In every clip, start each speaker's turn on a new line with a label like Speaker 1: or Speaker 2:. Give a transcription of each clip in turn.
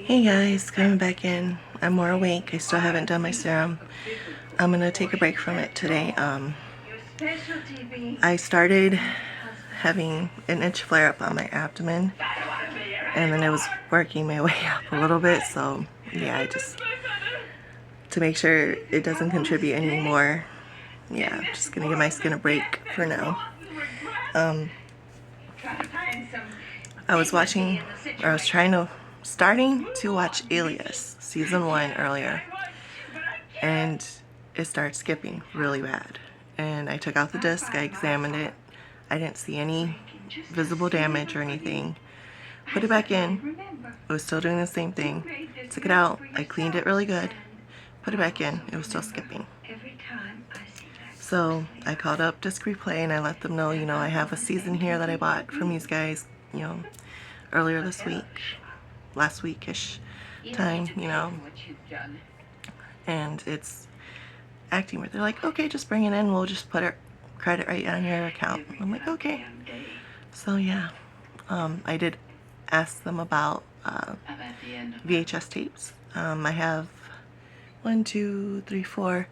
Speaker 1: Hey guys, coming back in. I'm more awake. I still haven't done my serum. I'm gonna take a break from it today. I started having an itch flare up on my abdomen, and then it was working my way up a little bit. So yeah, to make sure it doesn't contribute anymore. Yeah, I'm just gonna give my skin a break for now. I was starting to watch Alias season 1 earlier, and it started skipping really bad. And I took out the disc, I examined it. I didn't see any visible damage or anything. Put it back in. It was still doing the same thing. Took it out, I cleaned it really good. Put it back in. It was still skipping. So I called up Disc Replay and I let them know, I have a season here that I bought from these guys, earlier this week, last week-ish time, and it's acting weird. They're like, okay, just bring it in, we'll just put it credit right on your account. I'm like, okay. So yeah, I did ask them about VHS tapes. I have 1, 2, 3, 4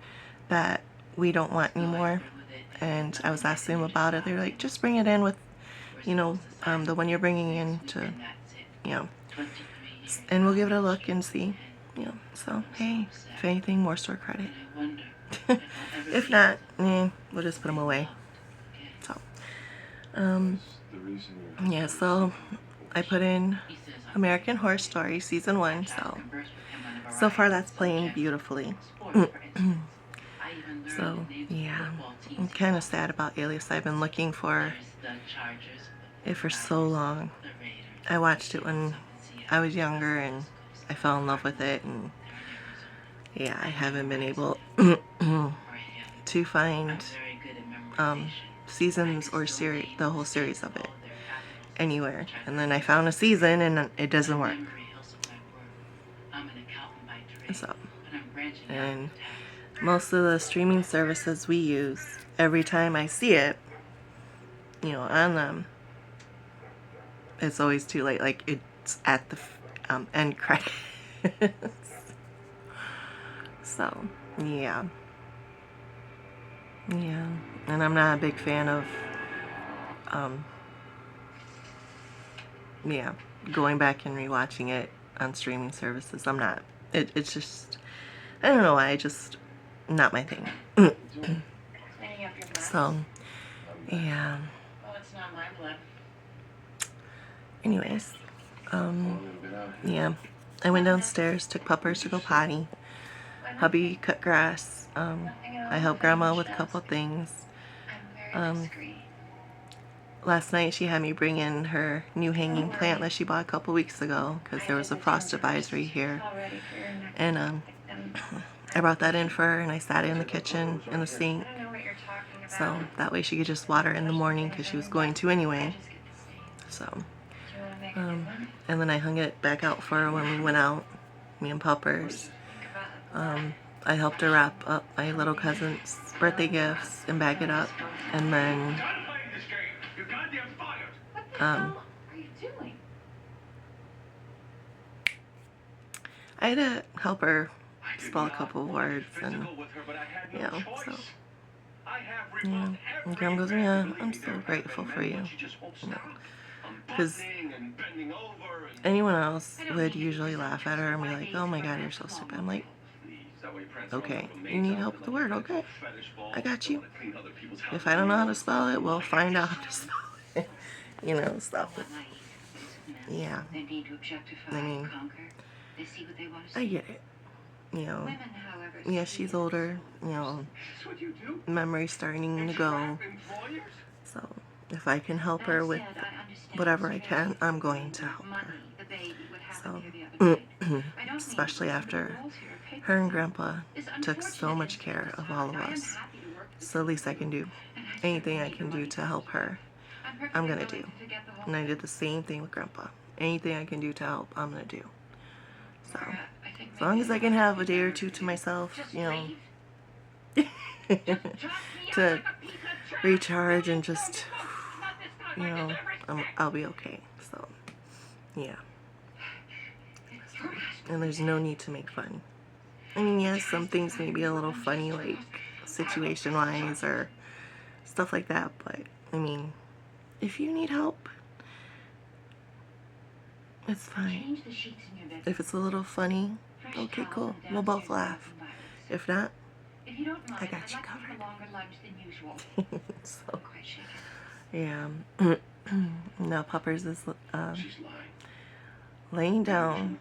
Speaker 1: that we don't want anymore, and I was asking them about it. They're like, just bring it in with, the one you're bringing in to, and we'll give it a look and see, so hey, if anything, more store credit. If not, we'll just put them away. So yeah, so I put in American Horror Story season 1, so far that's playing beautifully. So yeah, I'm kind of sad about Alias. I've been looking for it for so long. I watched it when I was younger and I fell in love with it, and yeah, I haven't been able to find seasons or the whole series of it anywhere. And then I found a season and it doesn't work. So, and most of the streaming services we use, every time I see it, on them, it's always too late. Like, it's at the end credits. So, yeah. Yeah. And I'm not a big fan of, going back and rewatching it on streaming services. I'm not. It's just, I don't know why, not my thing. So, yeah. Anyways, yeah. I went downstairs, took Puppers to go potty. Hubby cut grass. I helped Grandma with a couple things. Last night she had me bring in her new hanging plant that she bought a couple weeks ago because there was a frost advisory here. And I brought that in for her and I sat it in the kitchen in the sink. So that way she could just water in the morning because she was going to anyway. So, and then I hung it back out for her when we went out, me and Puppers. I helped her wrap up my little cousin's birthday gifts and bag it up, and then I had to help her spell a couple of words, and so yeah. And Graham goes, yeah, I'm so grateful for you, because anyone else would usually laugh at her and be like, oh my god, you're so stupid. I'm like, okay, you need help with the word, okay, I got you. If I don't know how to spell it, we'll find out how to spell it. Stuff. Yeah, I mean, I get it. Yeah, she's older, memory's starting to go. So if I can help her with whatever I can, I'm going to help her. So, especially after her and Grandpa took so much care of all of us. So at least I can do anything I can do to help her, I'm gonna do. And I did the same thing with Grandpa. Anything I can do to help, I'm gonna do. So, as long as I can have a day or two to myself, to recharge and just, I'll be okay. So, yeah. So. and there's no need to make fun. I mean, yes, some things may be a little funny, like situation-wise or stuff like that, but I mean, if you need help, it's fine. If it's a little funny, okay, cool. We'll both laugh. If not, I got you covered. So, yeah. Now Puppers is laying down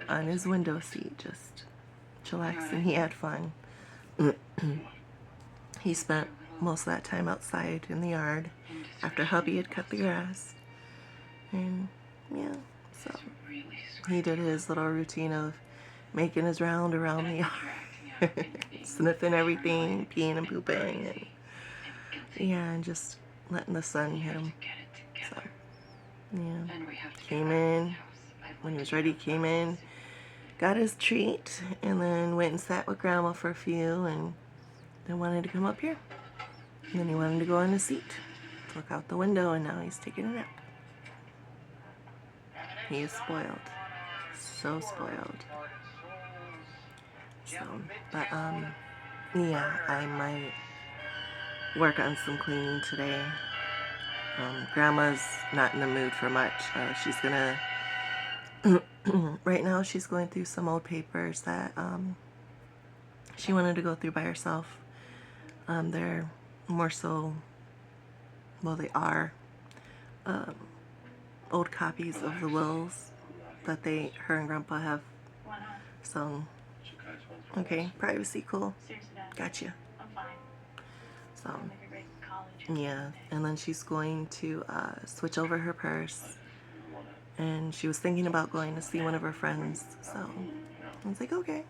Speaker 1: on his window seat, just chillaxing. He had fun. He spent most of that time outside in the yard after hubby had cut the grass. And yeah, so he did his little routine of making his round around the yard, sniffing everything, peeing and pooping, and yeah, and just letting the sun hit him. So yeah, came in when he was ready. Came in, got his treat, and then went and sat with Grandma for a few, and then wanted to come up here. And then he wanted to go on his seat, look out the window, and now he's taking a nap. He is spoiled. So spoiled. So, but yeah, I might work on some cleaning today. Grandma's not in the mood for much. She's gonna right now she's going through some old papers that she wanted to go through by herself. They're more so, well, they are old copies of the wills that her and Grandpa have. So, okay, privacy, cool. Gotcha. So, yeah, and then she's going to switch over her purse. And she was thinking about going to see one of her friends. So, I was like, okay,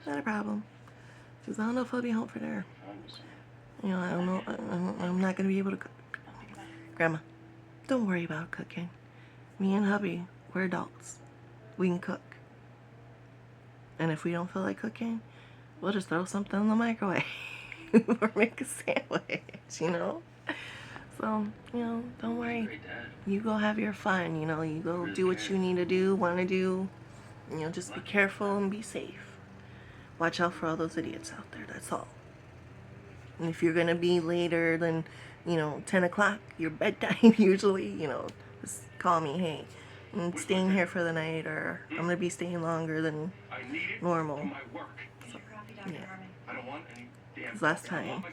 Speaker 1: not a problem. She goes, I don't know if I'll be home for dinner. You know, I don't know, I'm not going to be able to cook. Grandma, don't worry about cooking. Me and hubby, we're adults. We can cook. And if we don't feel like cooking, we'll just throw something in the microwave or make a sandwich, you know? So, you know, don't worry. You go have your fun, you know, you go do what you need to do, want to do. You know, just be careful and be safe. Watch out for all those idiots out there, that's all. And if you're going to be later than, you know, 10 o'clock, your bedtime usually, you know, just call me, hey, I'm staying here for the night, or I'm going to be staying longer than normal. So, yeah. Because last time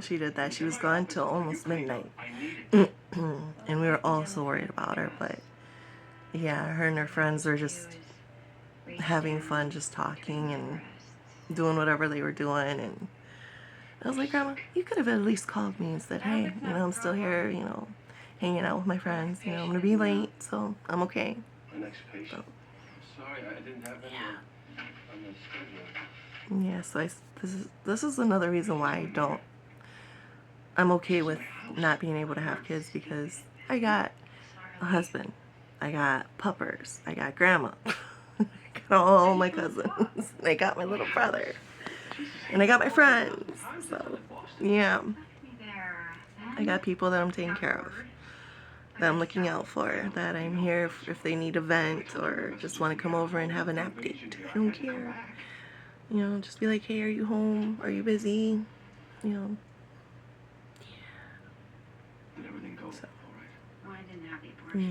Speaker 1: she did that, she was gone till almost midnight. And we were all so worried about her, but yeah, her and her friends were just having fun, just talking and doing whatever they were doing. And I was like, Grandma, you could have at least called me and said, hey, you know, I'm still here, you know, hanging out with my friends. You know, I'm going to be late, so I'm okay. So, sorry, I didn't have any on the schedule. Yeah, so this is another reason why I'm okay with not being able to have kids, because I got a husband, I got puppers, I got Grandma, I got all my cousins, and I got my little brother, and I got my friends. So, yeah, I got people that I'm taking care of, that I'm looking out for, that I'm here if they need a vent or just want to come over and have a nap date. I don't care. You know, just be like, hey, are you home? Are you busy? You know. Yeah.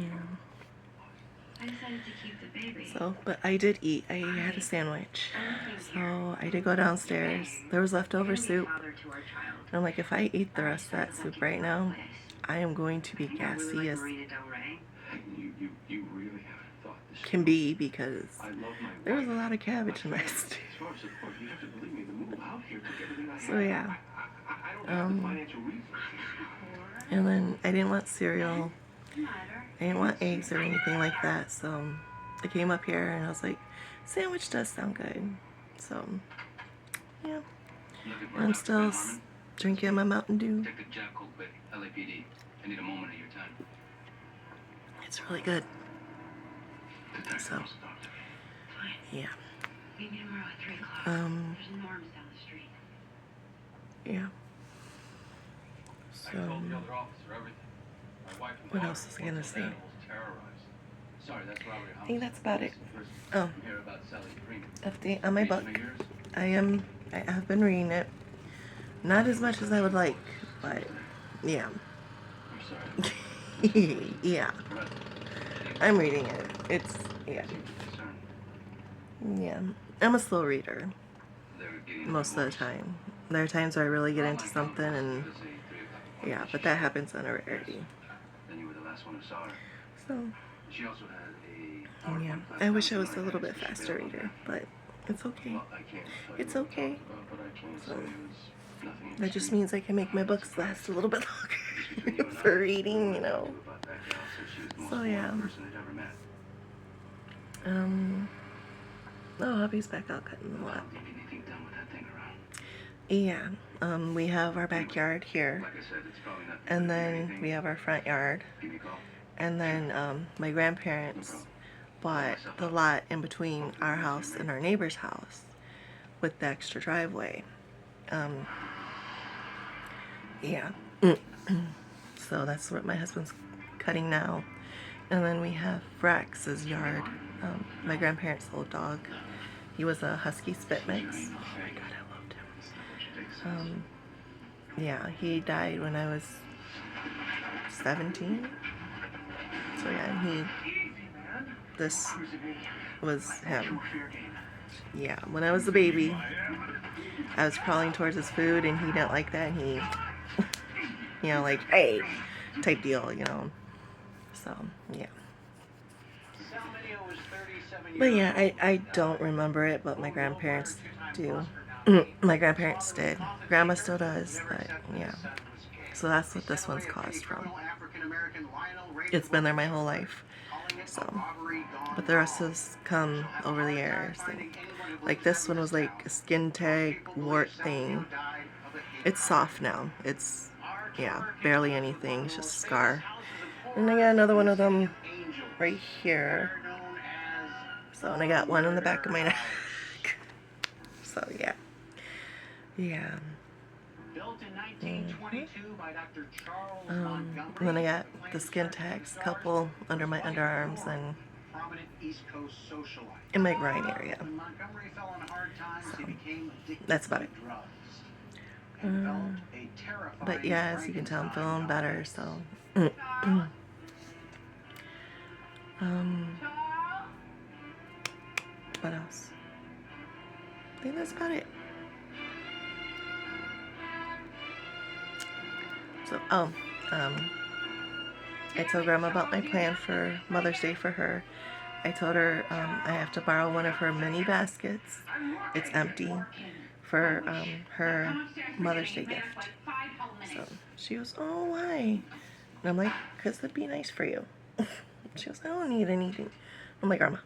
Speaker 1: So, but I did eat. I had a sandwich. So I did go downstairs. There was leftover soup. And I'm like, if I eat the rest of that soup right now, I am going to be gassy as can be, because there was a lot of cabbage in that stew. So yeah. And then I didn't want cereal. I didn't want eggs or anything like that. So I came up here and I was like, sandwich does sound good. So yeah. And I'm still drinking my Mountain Dew. It's really good. So yeah. Yeah. So what else was I gonna say? I think that's about it. Oh, update on my book. I have been reading it. Not as much as I would like, but yeah. Yeah. I'm reading it. It's, yeah. Yeah. I'm a slow reader most of the time. There are times where I really get into something and yeah, but that happens on a rarity. So, yeah. I wish I was a little bit faster reader, but it's okay. It's okay. So, that just means I can make my books last a little bit longer for reading, you know. So, yeah. Oh, hubby's back out cutting the lot. Yeah, we have our backyard here, and then we have our front yard, and then my grandparents bought the lot in between our house and our neighbor's house with the extra driveway. Yeah. So that's what my husband's cutting now. And then we have Rex's yard, my grandparents' old dog. He was a husky spit mix. Oh my god, I loved him. Yeah, he died when I was 17. So yeah, this was him. Yeah, when I was a baby, I was crawling towards his food and he didn't like that. And he, you know, like, hey, type deal, you know. So, yeah. But yeah, I don't remember it, but my grandparents do. My grandparents did. Grandma still does, but yeah. So that's what this one's caused from. It's been there my whole life. So, but the rest has come over the years. And, like this one was like a skin tag wart thing. It's soft now. It's, yeah, barely anything. It's just a scar. And I got another one of them right here. So, and I got one on the back of my neck. So, yeah. Yeah. And then I got the skin tags, couple under my underarms and in my groin area. So, that's about it. But yeah, as you can tell, I'm feeling better, so. What else? I think that's about it. So, I told Grandma about my plan for Mother's Day for her. I told her I have to borrow one of her mini baskets. It's empty for her Mother's Day gift. So she goes, oh, why? And I'm like, because it'd be nice for you. She goes, I don't need anything. I'm like, Grandma,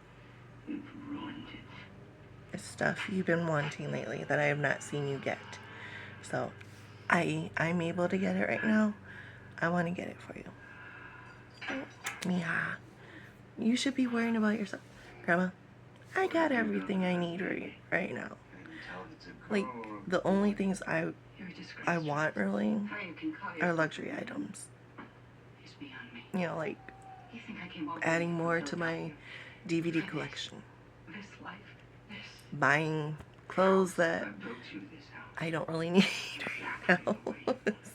Speaker 1: it's stuff you've been wanting lately that I have not seen you get. So I'm able to get it right now. I want to get it for you. Yeah. You should be worrying about yourself. Grandma, I got everything I need right now. Like, the only things I want really are luxury items. You know, like adding more to my DVD collection. Buying clothes that I don't really need right now.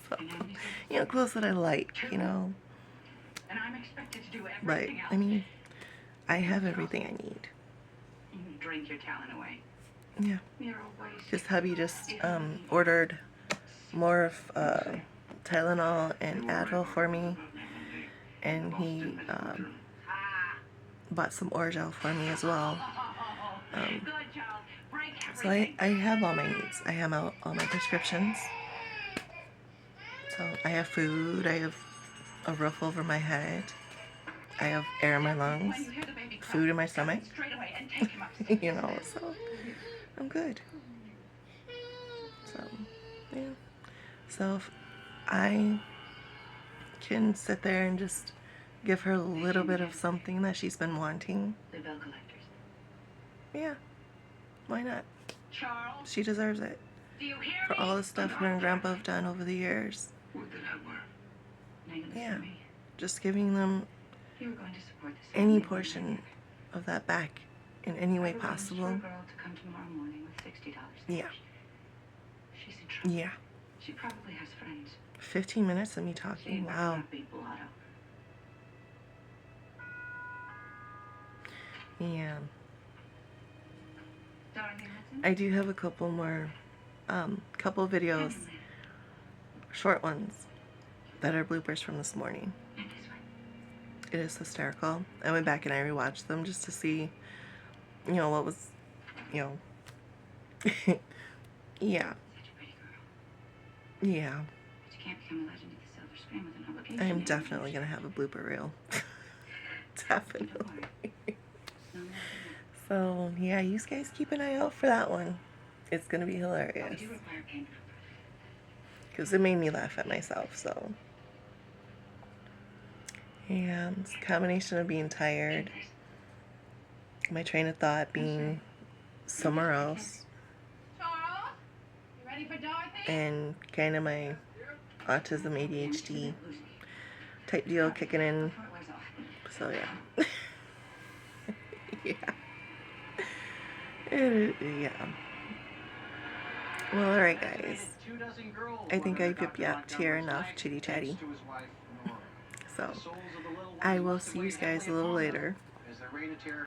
Speaker 1: So, you know, clothes that I like, you know. But, I mean, I have everything I need. Drink your talent away. Yeah. Because hubby just ordered more of Tylenol and Advil for me. And he bought some Orajel for me as well. So I have all my needs. I have all my prescriptions. So I have food. I have a roof over my head. I have air in my lungs. Food in my stomach. You know, so I'm good. So, yeah. So if I can sit there and just give her a little bit of something that she's been wanting. Yeah. Why not? She deserves it. For all the stuff her and Grandpa have done over the years. Yeah. Just giving them
Speaker 2: You were going to support the
Speaker 1: any
Speaker 2: family
Speaker 1: portion of that back in any way possible.
Speaker 2: A girl to come tomorrow morning with $60.
Speaker 1: Yeah.
Speaker 2: She's in trouble.
Speaker 1: Yeah.
Speaker 2: She probably has friends.
Speaker 1: 15 minutes of me talking. Wow. Yeah. I do have a couple more, couple videos, short ones, that are bloopers from this morning. It is hysterical. I went back and I rewatched them just to see, you know, what was, you know, yeah. Yeah. I'm definitely going to have a blooper reel. Definitely. So, yeah, you guys keep an eye out for that one. It's going to be hilarious. Because it made me laugh at myself, so. Yeah, it's a combination of being tired, my train of thought being somewhere else, and kind of my autism, ADHD type deal kicking in. So, yeah. Yeah. Yeah. Well, alright, guys. I think I've yapped here enough chitty chatty. So, I will see you guys a little later.